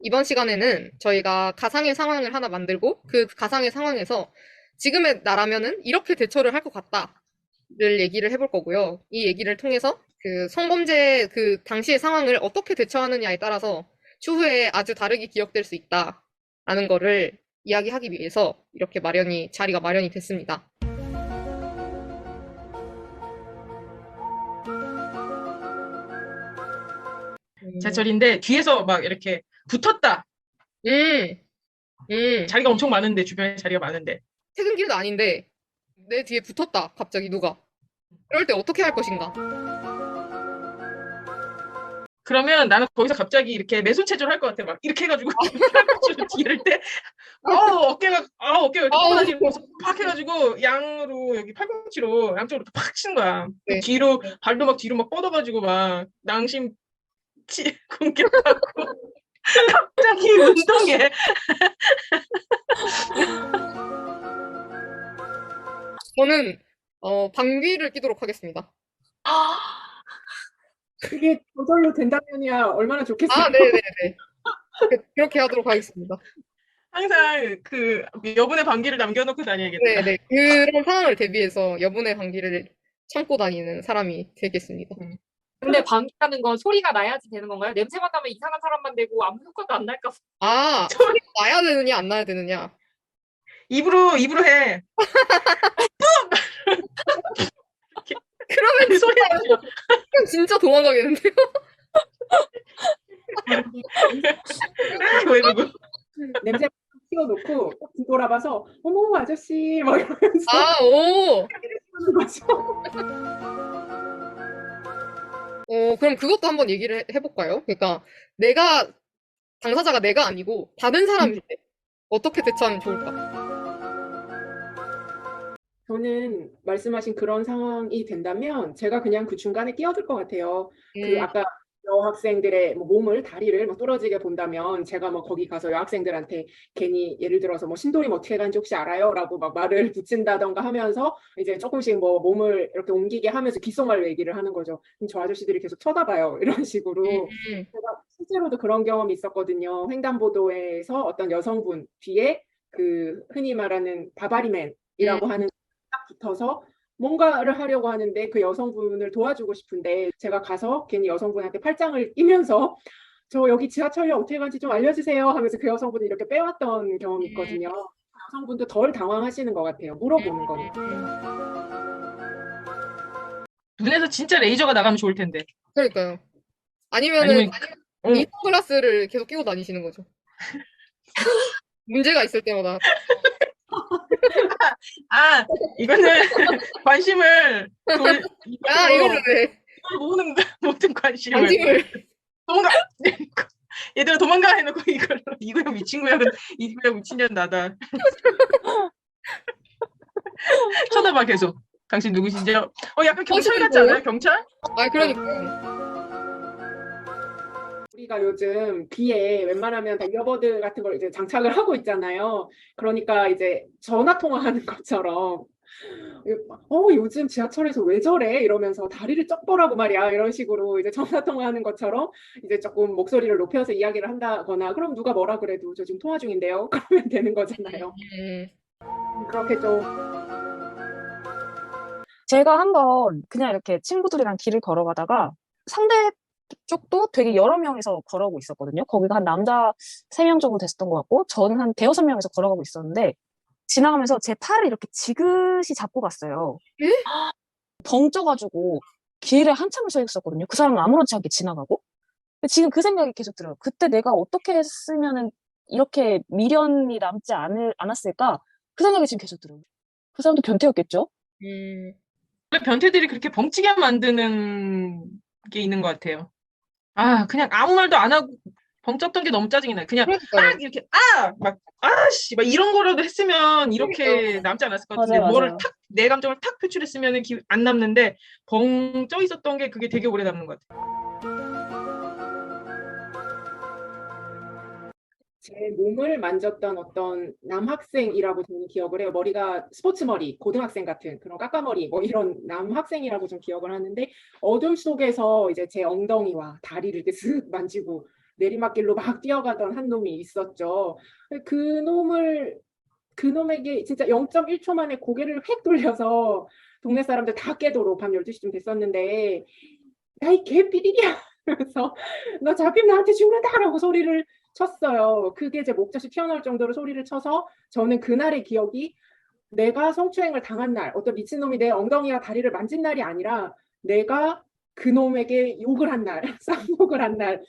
이번 시간에는 저희가 가상의 상황을 하나 만들고 그 가상의 상황에서 지금의 나라면은 이렇게 대처를 할 것 같다를 얘기를 해볼 거고요. 이 얘기를 통해서 그 성범죄 그 당시의 상황을 어떻게 대처하느냐에 따라서 추후에 아주 다르게 기억될 수 있다라는 거를 이야기하기 위해서 이렇게 자리가 마련이 됐습니다. 음, 제철인데 뒤에서 막 이렇게 붙었다. 음, 음. 자리가 엄청 많은데 주변에 자리가 많은데. 퇴근길도 아닌데 내 뒤에 붙었다. 갑자기 누가. 그럴 때 어떻게 할 것인가? 그러면 나는 거기서 갑자기 이렇게 매순체조를 할 것 같아. 막 이렇게 해가지고 팔꿈치로 뒤를 때, 어깨가 이렇게 아우, 뻗어지면서 팍 해가지고 양으로 여기 팔꿈치로 양쪽으로 팍 치는 거야. 그 네. 뒤로 발도 막 뒤로 막 뻗어가지고 막 낭심 공격하고 갑자기 운동해. 저는 방귀를 끼도록 하겠습니다. 그게 저절로 된다면야 얼마나 좋겠어요. 아, 네네네. 그렇게 하도록 하겠습니다. 항상 그 여분의 방귀를 남겨놓고 다녀야겠다. 네네. 그런 상황을 대비해서 여분의 방귀를 참고 다니는 사람이 되겠습니다. 음. 근데 방귀라는 건 소리가 나야지 되는 건가요? 냄새만 나면 이상한 사람만 되고 아무 효과도 안 날까 봐. 아, 소리가 나야 되느냐, 안 나야 되느냐. 입으로 해. 그러면 그 소리 진짜 도망가겠는데요? 왜 누구? 냄새 씌워놓고 딱 뒤돌아봐서 어머 아저씨 막 이러면서 아, 오. 하는 거죠. 그럼 그것도 한번 얘기를 해볼까요? 그러니까 당사자가 내가 아니고 다른 사람일 때 어떻게 대처하면 좋을까? 저는 말씀하신 그런 상황이 된다면 제가 그냥 그 중간에 끼어들 것 같아요. 그 음, 아까 여학생들의 뭐 몸을 다리를 뭐 뚫어지게 본다면 제가 뭐 거기 가서 여학생들한테 괜히 예를 들어서 뭐 신도림 어떻게 가는지 혹시 알아요? 라고 막 말을 붙인다던가 하면서 이제 조금씩 뭐 몸을 이렇게 옮기게 하면서 귓속말로 얘기를 하는 거죠. 그럼 저 아저씨들이 계속 쳐다봐요. 이런 식으로. 음, 제가 실제로도 그런 경험이 있었거든요. 횡단보도에서 어떤 여성분 뒤에 그 흔히 말하는 음, 바바리맨이라고 하는 딱 붙어서 뭔가를 하려고 하는데 그 여성분을 도와주고 싶은데 제가 가서 괜히 여성분한테 팔짱을 끼면서 저 여기 지하철역 어떻게 가는지 좀 알려주세요 하면서 그 여성분을 이렇게 빼왔던 경험이 있거든요. 그 여성분도 덜 당황하시는 것 같아요. 물어보는 거니까. 눈에서 진짜 레이저가 나가면 좋을 텐데. 그러니까요. 아니면은 아니면 어, 선글라스를 계속 끼고 다니시는 거죠. 문제가 있을 때마다. 아 이거는 관심을 아, 이걸로 이걸로 왜 모든 관심을 방심을. 도망가. 얘들아 도망가 해놓고 이거야 미친 구역은 이 구역 미친년 나다. 쳐다봐 계속. 당신 누구시죠? 약간 경찰 하시는 같지 거예요? 않아요? 경찰? 아, 그러니까요. 우리가 요즘 귀에 웬만하면 다 이어버드 같은 걸 이제 장착을 하고 있잖아요. 그러니까 이제 전화 통화하는 것처럼 요즘 지하철에서 왜 저래? 이러면서 다리를 쩍 보라고 말이야. 이런 식으로 이제 전화 통화하는 것처럼 이제 조금 목소리를 높여서 이야기를 한다거나 그럼 누가 뭐라 그래도 저 지금 통화 중인데요. 그러면 되는 거잖아요. 음, 그렇게 좀 제가 한번 그냥 이렇게 친구들이랑 길을 걸어가다가 상대 쪽도 되게 여러 명이서 걸어오고 있었거든요. 거기가 한 남자 3명 정도 됐었던 것 같고, 저는 한 대여섯 명이서 걸어가고 있었는데, 지나가면서 제 팔을 이렇게 지그시 잡고 갔어요. 에? 벙 쪄가지고 길에 한참을 서 있었거든요. 그 사람은 아무렇지 않게 지나가고. 근데 지금 그 생각이 계속 들어요. 그때 내가 어떻게 했으면은 이렇게 미련이 남지 않았을까? 그 생각이 지금 계속 들어요. 그 사람도 변태였겠죠? 음, 원래 변태들이 그렇게 벙찌게 만드는 게 있는 것 같아요. 그냥 아무 말도 안 하고 벙쪘던 게 너무 짜증이 나요. 그냥 그러니까요. 이렇게 아씨 막 이런 거라도 했으면 그러니까요. 이렇게 남지 않았을 것 같은데 맞아요, 뭐를 맞아요. 내 감정을 탁 표출했으면 안 남는데 벙쪄 있었던 게 그게 되게 오래 남는 것 같아요. 제 몸을 만졌던 어떤 남학생이라고 저는 기억을 해요. 머리가 스포츠 머리, 고등학생 같은 그런 까까머리, 뭐 이런 남학생이라고 좀 기억을 하는데 어둠 속에서 이제 제 엉덩이와 다리를 이렇게 슥 만지고 내리막길로 막 뛰어가던 한 놈이 있었죠. 그놈에게 진짜 0.1초 만에 고개를 획 돌려서 동네 사람들 다 깨도록 밤 12시쯤 됐었는데, 야, 이 개삐리리야! 그래서 너 잡히면 나한테 죽는다라고 소리를 쳤어요. 그게 제 목젖이 튀어나올 정도로 소리를 쳐서 저는 그날의 기억이 내가 성추행을 당한 날, 어떤 미친놈이 내 엉덩이와 다리를 만진 날이 아니라 내가 그놈에게 욕을 한 날, 쌍욕을 한 날,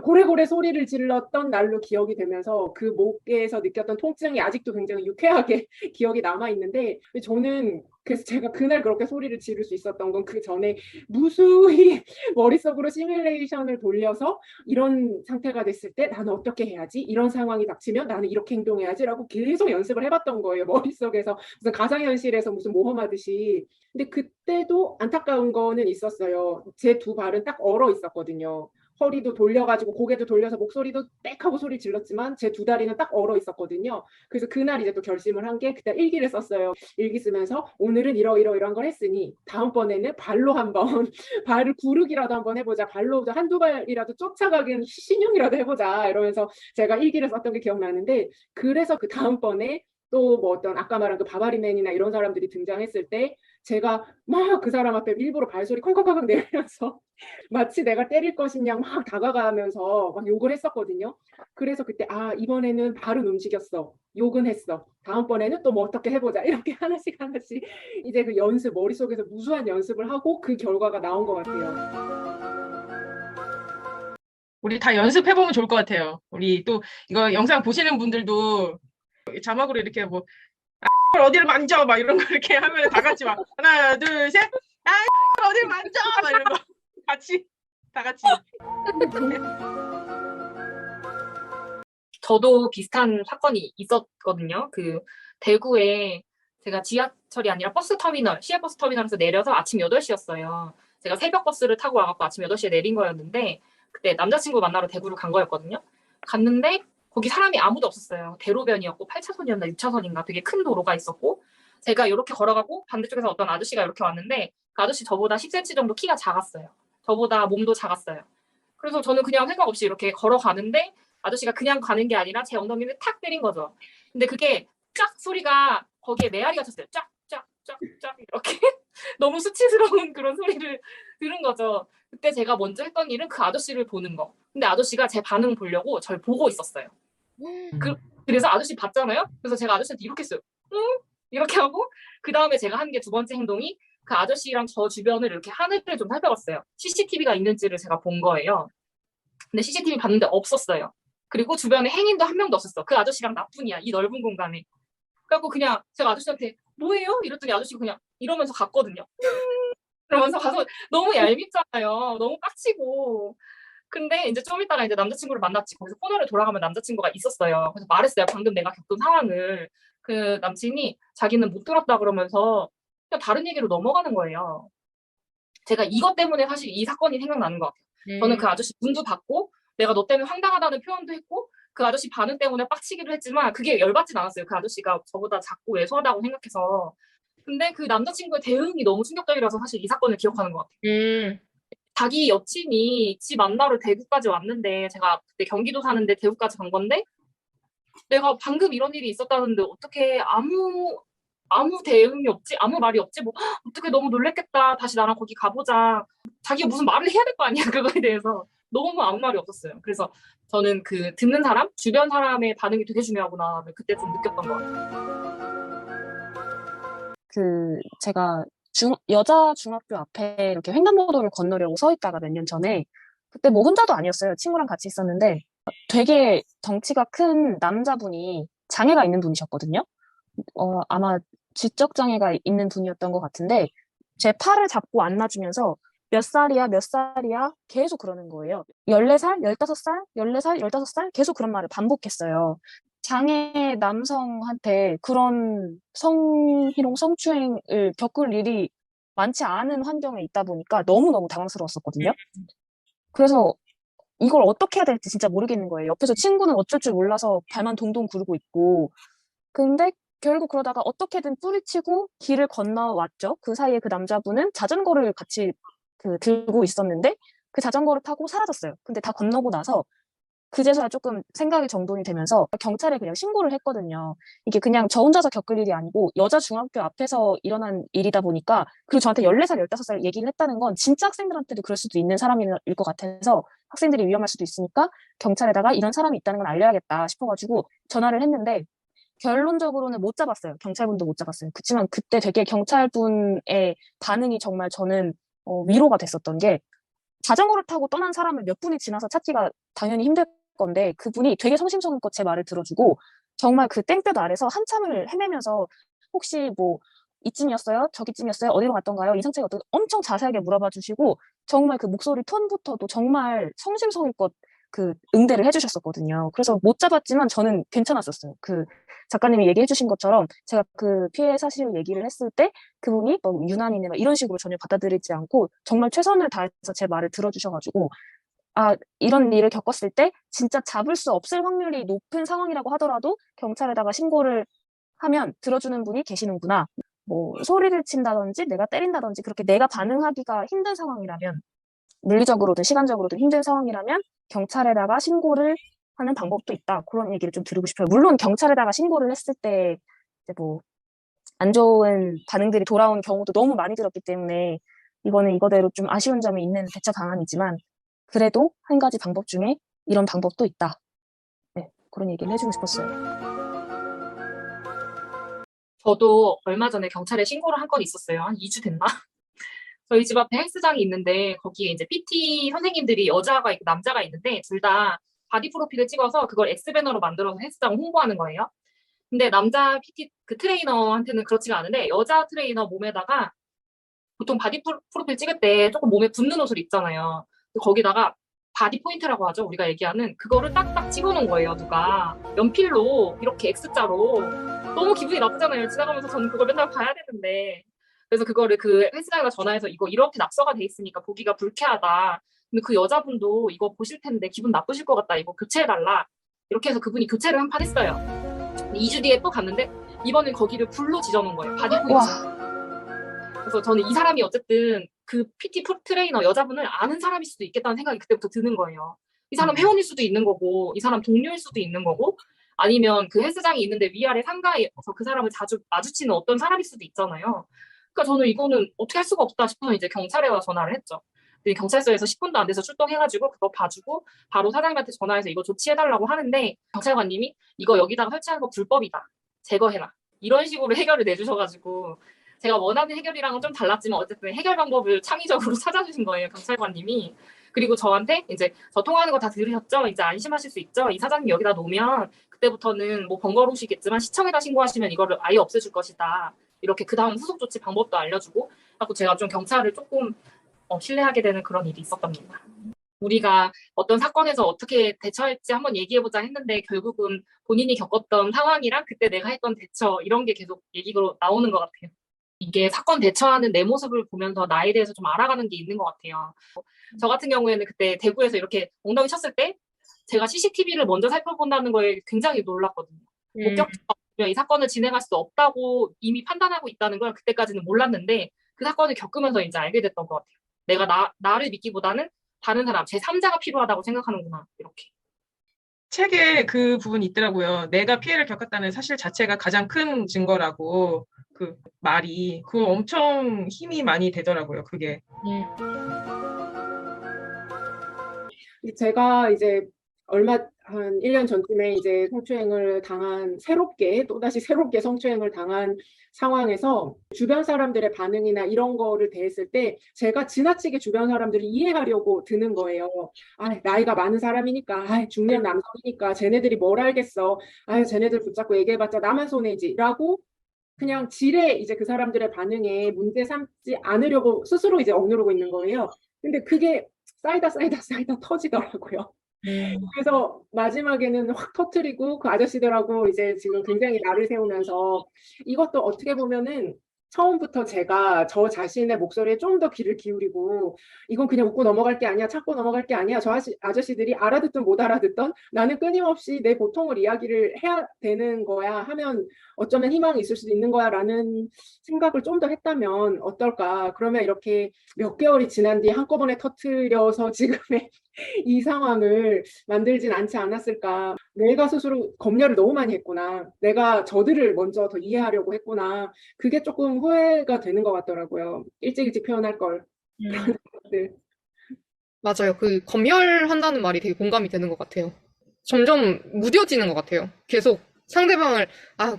고래고래 소리를 질렀던 날로 기억이 되면서 그 목에서 느꼈던 통증이 아직도 굉장히 유쾌하게 기억이 남아있는데, 저는 그래서 제가 그날 그렇게 소리를 지를 수 있었던 건 그 전에 무수히 머릿속으로 시뮬레이션을 돌려서 이런 상태가 됐을 때 나는 어떻게 해야지? 이런 상황이 닥치면 나는 이렇게 행동해야지라고 계속 연습을 해봤던 거예요. 머릿속에서 무슨 가상현실에서 무슨 모험하듯이. 근데 그때도 안타까운 거는 있었어요. 제 두 발은 딱 얼어 있었거든요. 허리도 돌려가지고 고개도 돌려서 목소리도 빽 하고 소리 질렀지만 제 두 다리는 딱 얼어 있었거든요. 그래서 그날 이제 또 결심을 한 게 그때 일기를 썼어요. 일기 쓰면서 오늘은 이러이러이러한 걸 했으니 다음번에는 발로 한번 발을 구르기라도 한번 해보자. 발로 한두 발이라도 쫓아가긴 신용이라도 해보자. 이러면서 제가 일기를 썼던 게 기억나는데, 그래서 그 다음번에 또 뭐 어떤 아까 말한 그 바바리맨이나 이런 사람들이 등장했을 때 제가 막 그 사람 앞에 일부러 발소리 콩콩콩콩 내면서 마치 내가 때릴 것이냐 막 다가가면서 막 욕을 했었거든요. 그래서 그때 아, 이번에는 발은 움직였어. 욕은 했어. 다음번에는 또 뭐 어떻게 해보자. 이렇게 하나씩 하나씩 이제 그 연습, 머릿속에서 무수한 연습을 하고 그 결과가 나온 것 같아요. 우리 다 연습해보면 좋을 것 같아요. 우리 또 이거 영상 보시는 분들도 자막으로 이렇게 뭐 어디를 만져 막 이런 거 이렇게 하면 다 같이 막 하나 둘 셋 어디를 만져 막 이런 거 같이 다 같이. 저도 비슷한 사건이 있었거든요. 그 대구에 제가 지하철이 아니라 버스 터미널, 시외버스 터미널에서 내려서 아침 8시였어요. 제가 새벽 버스를 타고 와갖고 아침 8시에 내린 거였는데 그때 남자친구 만나러 대구를 간 거였거든요. 갔는데 거기 사람이 아무도 없었어요. 대로변이었고 8차선이었나 6차선인가 되게 큰 도로가 있었고 제가 이렇게 걸어가고 반대쪽에서 어떤 아저씨가 이렇게 왔는데 그 아저씨 저보다 10cm 정도 키가 작았어요. 저보다 몸도 작았어요. 그래서 저는 그냥 생각 없이 이렇게 걸어가는데 아저씨가 그냥 가는 게 아니라 제 엉덩이를 탁 때린 거죠. 근데 그게 쫙 소리가 거기에 메아리가 쳤어요. 쫙, 쫙, 쫙, 쫙 이렇게 너무 수치스러운 그런 소리를 들은 거죠. 그때 제가 먼저 했던 일은 그 아저씨를 보는 거. 근데 아저씨가 제 반응 보려고 저를 보고 있었어요. 그래서 아저씨 봤잖아요. 그래서 제가 아저씨한테 이렇게 했어요. 응? 이렇게 하고 그 다음에 제가 한 게 두 번째 행동이 그 아저씨랑 저 주변을 이렇게 하늘을 좀 살펴봤어요. CCTV가 있는지를 제가 본 거예요. 근데 CCTV 봤는데 없었어요. 그리고 주변에 행인도 한 명도 없었어. 그 아저씨랑 나뿐이야. 이 넓은 공간에. 그래갖고 그냥 제가 아저씨한테 뭐예요? 이랬더니 아저씨가 그냥 이러면서 갔거든요. 그러면서 가서 너무 얄밉잖아요. 너무 빡치고. 근데 이제 좀 이따가 이제 남자친구를 만났지. 거기서 코너를 돌아가면 남자친구가 있었어요. 그래서 말했어요. 방금 내가 겪은 상황을. 그 남친이 자기는 못 들었다 그러면서 그냥 다른 얘기로 넘어가는 거예요. 제가 이것 때문에 사실 이 사건이 생각나는 것 같아요. 저는 그 아저씨 문도 닫고 내가 너 때문에 황당하다는 표현도 했고 그 아저씨 반응 때문에 빡치기도 했지만 그게 열받진 않았어요. 그 아저씨가 저보다 작고 왜소하다고 생각해서. 근데 그 남자친구의 대응이 너무 충격적이라서 사실 이 사건을 기억하는 것 같아요. 자기 여친이 지 만나러 대구까지 왔는데 제가 그때 경기도 사는데 대구까지 간 건데 내가 방금 이런 일이 있었다는데 어떻게 아무 대응이 없지? 아무 말이 없지? 뭐 어떻게 너무 놀랬겠다. 다시 나랑 거기 가보자. 자기가 무슨 말을 해야 될 거 아니야. 그거에 대해서. 너무 아무 말이 없었어요. 그래서 저는 그 듣는 사람, 주변 사람의 반응이 되게 중요하구나. 그때 좀 느꼈던 것 같아요. 제가 여자 중학교 앞에 이렇게 횡단보도를 건너려고 서 있다가 몇 년 전에 그때 뭐 혼자도 아니었어요. 친구랑 같이 있었는데 되게 덩치가 큰 남자분이 장애가 있는 분이셨거든요. 아마 지적 장애가 있는 분이었던 것 같은데 제 팔을 잡고 안아주면서 몇 살이야, 몇 살이야 계속 그러는 거예요. 14살, 15살, 14살, 15살 계속 그런 말을 반복했어요. 장애 남성한테 그런 성희롱, 성추행을 겪을 일이 많지 않은 환경에 있다 보니까 너무너무 당황스러웠었거든요. 그래서 이걸 어떻게 해야 될지 진짜 모르겠는 거예요. 옆에서 친구는 어쩔 줄 몰라서 발만 동동 구르고 있고. 근데 결국 그러다가 어떻게든 뿌리치고 길을 건너왔죠. 그 사이에 그 남자분은 자전거를 같이 들고 있었는데 그 자전거를 타고 사라졌어요. 근데 다 건너고 나서 그제서야 조금 생각이 정돈이 되면서 경찰에 그냥 신고를 했거든요. 이게 그냥 저 혼자서 겪을 일이 아니고 여자 중학교 앞에서 일어난 일이다 보니까, 그리고 저한테 14살, 15살 얘기를 했다는 건 진짜 학생들한테도 그럴 수도 있는 사람일 것 같아서 학생들이 위험할 수도 있으니까 경찰에다가 이런 사람이 있다는 건 알려야겠다 싶어가지고 전화를 했는데 결론적으로는 못 잡았어요. 경찰분도 못 잡았어요. 그렇지만 그때 되게 경찰분의 반응이 정말 저는 위로가 됐었던 게, 자전거를 타고 떠난 사람을 몇 분이 지나서 찾기가 당연히 힘들 건데 그분이 되게 성심성의껏 제 말을 들어주고 정말 그 땡볕 아래서 한참을 헤매면서 혹시 뭐 이쯤이었어요? 저기쯤이었어요? 어디로 갔던가요? 이상차가 어떤 엄청 자세하게 물어봐 주시고 정말 그 목소리 톤부터도 정말 성심성의껏 그 응대를 해주셨었거든요. 그래서 못 잡았지만 저는 괜찮았었어요. 그 작가님이 얘기해 주신 것처럼 제가 그 피해 사실 얘기를 했을 때 그분이 뭐 유난이네 막 이런 식으로 전혀 받아들이지 않고 정말 최선을 다해서 제 말을 들어주셔가지고, 아, 이런 일을 겪었을 때 진짜 잡을 수 없을 확률이 높은 상황이라고 하더라도 경찰에다가 신고를 하면 들어주는 분이 계시는구나. 뭐 소리를 친다든지 내가 때린다든지 그렇게 내가 반응하기가 힘든 상황이라면, 물리적으로든 시간적으로든 힘든 상황이라면 경찰에다가 신고를 하는 방법도 있다. 그런 얘기를 좀 드리고 싶어요. 물론 경찰에다가 신고를 했을 때 이제 뭐 안 좋은 반응들이 돌아오는 경우도 너무 많이 들었기 때문에 이거는 이거대로 좀 아쉬운 점이 있는 대처 방안이지만, 그래도 한 가지 방법 중에 이런 방법도 있다. 네, 그런 얘기를 해주고 싶었어요. 저도 얼마 전에 경찰에 신고를 한 건 있었어요. 한 2주 됐나? 저희 집 앞에 헬스장이 있는데 거기에 이제 PT 선생님들이 여자가 있고 남자가 있는데 둘 다 바디 프로필을 찍어서 그걸 X배너로 만들어서 헬스장 홍보하는 거예요. 근데 남자 PT 그 트레이너한테는 그렇지가 않은데 여자 트레이너 몸에다가 보통 바디 프로필 찍을 때 조금 몸에 붙는 옷을 입잖아요. 거기다가 바디 포인트라고 하죠. 우리가 얘기하는 그거를 딱딱 찍어놓은 거예요. 누가 연필로 이렇게 X자로. 너무 기분이 나쁘잖아요. 지나가면서 저는 그걸 맨날 봐야 되는데. 그래서 그거를 그 헬스장에다 전화해서 이거 이렇게 낙서가 돼 있으니까 보기가 불쾌하다. 근데 그 여자분도 이거 보실 텐데 기분 나쁘실 것 같다. 이거 교체해달라. 이렇게 해서 그분이 교체를 한 판 했어요. 2주 뒤에 또 갔는데 이번엔 거기를 불로 지져놓은 거예요. 바디 포인트. 와, 그래서 저는 이 사람이 어쨌든 그 PT 트레이너 여자분을 아는 사람일 수도 있겠다는 생각이 그때부터 드는 거예요. 이 사람 회원일 수도 있는 거고, 이 사람 동료일 수도 있는 거고, 아니면 그 헬스장이 있는데 위아래 상가에서 그 사람을 자주 마주치는 어떤 사람일 수도 있잖아요. 그러니까 저는 이거는 어떻게 할 수가 없다 싶어서 이제 경찰에 전화를 했죠. 근데 경찰서에서 10분도 안 돼서 출동해가지고 그거 봐주고 바로 사장님한테 전화해서 이거 조치해달라고 하는데 경찰관님이 이거 여기다가 설치하는 거 불법이다. 제거해라. 이런 식으로 해결을 내주셔가지고 제가 원하는 해결이랑은 좀 달랐지만 어쨌든 해결 방법을 창의적으로 찾아주신 거예요, 경찰관님이. 그리고 저한테 이제 저 통화하는 거 다 들으셨죠? 이제 안심하실 수 있죠? 이 사장님 여기다 놓으면 그때부터는 뭐 번거로우시겠지만 시청에다 신고하시면 이거를 아예 없애줄 것이다. 이렇게 그 다음 후속 조치 방법도 알려주고, 하고 제가 좀 경찰을 조금 신뢰하게 되는 그런 일이 있었답니다. 우리가 어떤 사건에서 어떻게 대처할지 한번 얘기해보자 했는데 결국은 본인이 겪었던 상황이랑 그때 내가 했던 대처 이런 게 계속 얘기로 나오는 것 같아요. 이게 사건 대처하는 내 모습을 보면서 나에 대해서 좀 알아가는 게 있는 것 같아요. 저 같은 경우에는 그때 대구에서 이렇게 엉덩이 쳤을 때 제가 CCTV를 먼저 살펴본다는 거에 굉장히 놀랐거든요. 목격자가 이 사건을 진행할 수 없다고 이미 판단하고 있다는 걸 그때까지는 몰랐는데 그 사건을 겪으면서 이제 알게 됐던 것 같아요. 내가 나를 믿기보다는 다른 사람, 제3자가 필요하다고 생각하는구나, 이렇게. 책에 그 부분이 있더라고요. 내가 피해를 겪었다는 사실 자체가 가장 큰 증거라고, 그 말이 그거 엄청 힘이 많이 되더라고요. 그게. 제가 이제 한 1년 전쯤에 이제 성추행을 당한, 또다시 새롭게 성추행을 당한 상황에서 주변 사람들의 반응이나 이런 거를 대했을 때 제가 지나치게 주변 사람들을 이해하려고 드는 거예요. 나이가 많은 사람이니까, 중년 남성이니까 쟤네들이 뭘 알겠어. 쟤네들 붙잡고 얘기해봤자 나만 손해지. 라고 그냥 지레 이제 그 사람들의 반응에 문제 삼지 않으려고 스스로 이제 억누르고 있는 거예요. 근데 그게 쌓이다 터지더라고요. 그래서 마지막에는 확 터뜨리고 그 아저씨들하고 이제 지금 굉장히 나를 세우면서, 이것도 어떻게 보면은 처음부터 제가 저 자신의 목소리에 좀 더 귀를 기울이고 이건 그냥 웃고 넘어갈 게 아니야, 찾고 넘어갈 게 아니야, 저 아저씨들이 알아듣든 못 알아듣든 나는 끊임없이 내 고통을 이야기를 해야 되는 거야 하면 어쩌면 희망이 있을 수도 있는 거야 라는 생각을 좀 더 했다면 어떨까. 그러면 이렇게 몇 개월이 지난 뒤에 한꺼번에 터뜨려서 지금의 이 상황을 만들진 않지 않았을까. 내가 스스로 검열을 너무 많이 했구나. 내가 저들을 먼저 더 이해하려고 했구나. 그게 조금 후회가 되는 것 같더라고요. 일찍 표현할 걸. 네. 맞아요. 그 검열한다는 말이 되게 공감이 되는 것 같아요. 점점 무뎌지는 것 같아요. 계속 상대방을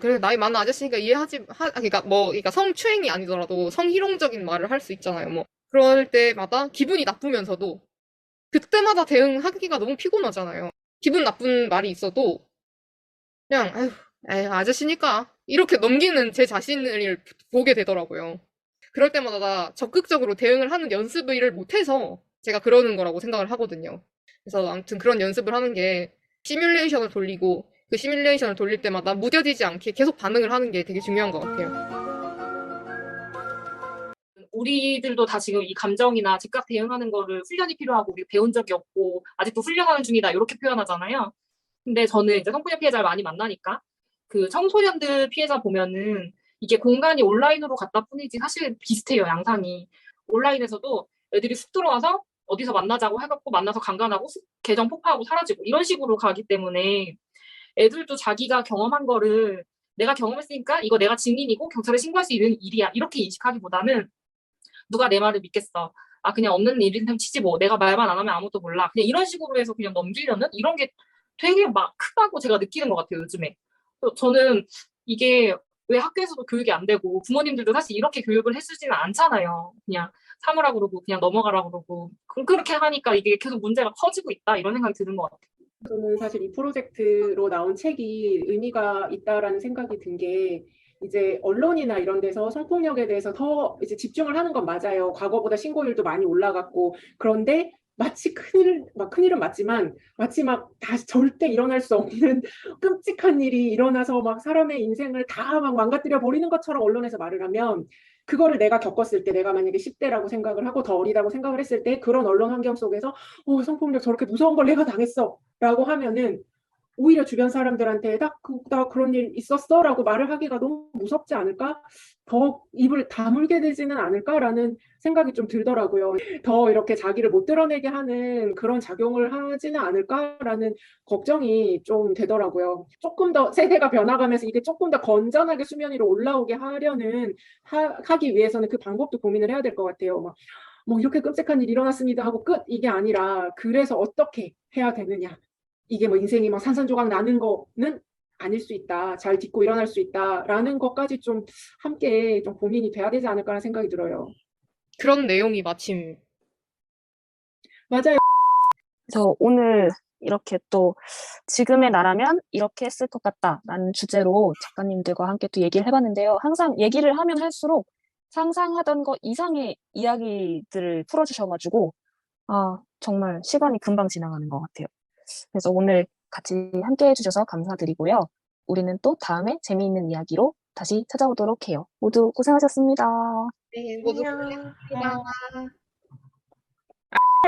그래 나이 많은 아저씨니까 그러니까 성추행이 아니더라도 성희롱적인 말을 할 수 있잖아요. 뭐 그럴 때마다 기분이 나쁘면서도 그때마다 대응하기가 너무 피곤하잖아요. 기분 나쁜 말이 있어도 그냥 에휴, 아저씨니까 이렇게 넘기는 제 자신을 보게 되더라고요. 그럴 때마다 적극적으로 대응을 하는 연습을 못해서 제가 그러는 거라고 생각을 하거든요. 그래서 아무튼 그런 연습을 하는 게 시뮬레이션을 돌리고 그 시뮬레이션을 돌릴 때마다 무뎌지지 않게 계속 반응을 하는 게 되게 중요한 것 같아요. 우리들도 다 지금 이 감정이나 즉각 대응하는 거를 훈련이 필요하고 우리 배운 적이 없고 아직도 훈련하는 중이다 이렇게 표현하잖아요. 근데 저는 이제 성폭력 피해자를 많이 만나니까 그 청소년들 피해자 보면은 이게 공간이 온라인으로 갔다 뿐이지 사실 비슷해요, 양상이. 온라인에서도 애들이 쑥 들어와서 어디서 만나자고 해갖고 만나서 강간하고 계정 폭파하고 사라지고 이런 식으로 가기 때문에 애들도 자기가 경험한 거를 내가 경험했으니까 이거 내가 증인이고 경찰에 신고할 수 있는 일이야 이렇게 인식하기보다는 누가 내 말을 믿겠어. 그냥 없는 일인 셈 치지 뭐. 내가 말만 안 하면 아무것도 몰라. 그냥 이런 식으로 해서 그냥 넘기려는 이런 게 되게 막 크다고 제가 느끼는 것 같아요, 요즘에. 저는 이게 왜 학교에서도 교육이 안 되고 부모님들도 사실 이렇게 교육을 해주지는 않잖아요. 그냥 참으라 그러고 그냥 넘어가라 그러고 그렇게 하니까 이게 계속 문제가 커지고 있다 이런 생각이 드는 것 같아요. 저는 사실 이 프로젝트로 나온 책이 의미가 있다라는 생각이 든 게 이제 언론이나 이런 데서 성폭력에 대해서 더 이제 집중을 하는 건 맞아요. 과거보다 신고율도 많이 올라갔고 그런데 마치 큰일은 맞지만 마치 막 다시 절대 일어날 수 없는 끔찍한 일이 일어나서 막 사람의 인생을 다 막 망가뜨려 버리는 것처럼 언론에서 말을 하면 그거를 내가 겪었을 때 내가 만약에 10대라고 생각을 하고 더 어리다고 생각을 했을 때 그런 언론 환경 속에서 성폭력 저렇게 무서운 걸 내가 당했어 라고 하면은 오히려 주변 사람들한테 나 그런 일 있었어? 라고 말을 하기가 너무 무섭지 않을까? 더 입을 다물게 되지는 않을까라는 생각이 좀 들더라고요. 더 이렇게 자기를 못 드러내게 하는 그런 작용을 하지는 않을까라는 걱정이 좀 되더라고요. 조금 더 세대가 변화가면서 이게 조금 더 건전하게 수면 위로 올라오게 하기 위해서는 그 방법도 고민을 해야 될 것 같아요. 뭐 이렇게 끔찍한 일이 일어났습니다 하고 끝 이게 아니라 그래서 어떻게 해야 되느냐 이게 뭐 인생이 막 산산조각 나는 거는 아닐 수 있다 잘 딛고 일어날 수 있다라는 것까지 좀 함께 좀 고민이 돼야 되지 않을까라는 생각이 들어요. 그런 내용이 마침 맞아요. 그래서 오늘 이렇게 또 지금의 나라면 이렇게 했을 것 같다라는 주제로 작가님들과 함께 또 얘기를 해봤는데요. 항상 얘기를 하면 할수록 상상하던 것 이상의 이야기들을 풀어주셔가지고 정말 시간이 금방 지나가는 것 같아요. 그래서 오늘 같이 함께 해주셔서 감사드리고요. 우리는 또 다음에 재미있는 이야기로 다시 찾아오도록 해요. 모두 고생하셨습니다. 모두 고생했습니다.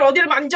어디를 만져?